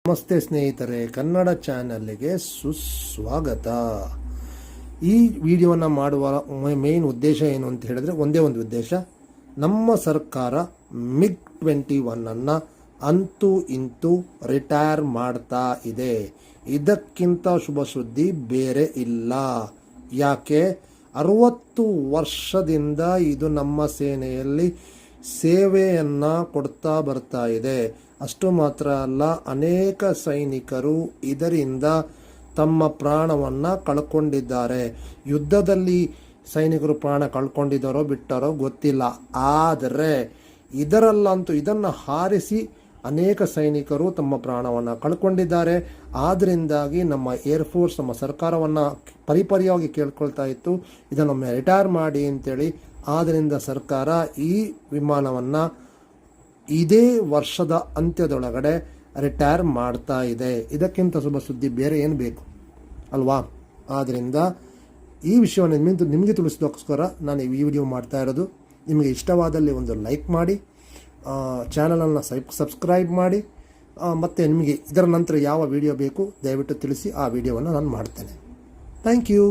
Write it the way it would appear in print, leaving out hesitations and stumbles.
ನಮಸ್ತೆ ಸ್ನೇಹಿತರೆ, ಕನ್ನಡ ಚಾನಲ್ಗೆ ಸುಸ್ವಾಗತ. ಈ ವಿಡಿಯೋನ ಮಾಡುವ ಮೇನ್ ಉದ್ದೇಶ ಏನು ಅಂತ ಹೇಳಿದ್ರೆ ಒಂದೇ ಒಂದು ಉದ್ದೇಶ. ನಮ್ಮ ಸರ್ಕಾರ MiG-21 ಅಂತೂ ಇಂತೂ ರಿಟೈರ್ ಮಾಡ್ತಾ ಇದೆ. ಇದಕ್ಕಿಂತ ಶುಭ ಸುದ್ದಿ ಬೇರೆ ಇಲ್ಲ. ಯಾಕೆ? 60 ವರ್ಷದಿಂದ ಇದು ನಮ್ಮ ಸೇನೆಯಲ್ಲಿ ಸೇವೆಯನ್ನ ಕೊಡ್ತಾ ಬರ್ತಾ ಇದೆ. ಅಷ್ಟು ಮಾತ್ರ ಅಲ್ಲ, ಅನೇಕ ಸೈನಿಕರು ಇದರಿಂದ ತಮ್ಮ ಪ್ರಾಣವನ್ನು ಕಳ್ಕೊಂಡಿದ್ದಾರೆ. ಯುದ್ಧದಲ್ಲಿ ಸೈನಿಕರು ಪ್ರಾಣ ಕಳ್ಕೊಂಡಿದ್ದಾರೋ ಬಿಟ್ಟಾರೋ ಗೊತ್ತಿಲ್ಲ, ಆದರೆ ಇದನ್ನು ಹಾರಿಸಿ ಅನೇಕ ಸೈನಿಕರು ತಮ್ಮ ಪ್ರಾಣವನ್ನು ಕಳ್ಕೊಂಡಿದ್ದಾರೆ. ಆದ್ದರಿಂದಾಗಿ ನಮ್ಮ ಏರ್ಫೋರ್ಸ್ ನಮ್ಮ ಸರ್ಕಾರವನ್ನು ಪರಿಪರಿಯಾಗಿ ಕೇಳ್ಕೊಳ್ತಾ ಇತ್ತು, ಇದನ್ನೊಮ್ಮೆ ರಿಟೈರ್ ಮಾಡಿ ಅಂತೇಳಿ. ಆದ್ದರಿಂದ ಸರ್ಕಾರ ಈ ವಿಮಾನವನ್ನು ಇದೇ ವರ್ಷದ ಅಂತ್ಯದೊಳಗಡೆ ರಿಟೈರ್ ಮಾಡ್ತಾ ಇದೆ. ಇದಕ್ಕಿಂತ ಶುಭ ಸುದ್ದಿ ಬೇರೆ ಏನು ಬೇಕು ಅಲ್ವಾ? ಆದ್ದರಿಂದ ಈ ವಿಷಯವನ್ನು ನಿಮಗೆ ತಿಳಿಸೋದಕ್ಕೋಸ್ಕರ ನಾನು ಈ ವಿಡಿಯೋ ಮಾಡ್ತಾ ಇರೋದು. ನಿಮಗೆ ಇಷ್ಟವಾದಲ್ಲಿ ಒಂದು ಲೈಕ್ ಮಾಡಿ, ಚಾನಲನ್ನು ಸಬ್ಸ್ಕ್ರೈಬ್ ಮಾಡಿ, ಮತ್ತು ನಿಮಗೆ ಇದರ ನಂತರ ಯಾವ ವಿಡಿಯೋ ಬೇಕು ದಯವಿಟ್ಟು ತಿಳಿಸಿ. ಆ ವಿಡಿಯೋವನ್ನು ನಾನು ಮಾಡ್ತೇನೆ. Thank you.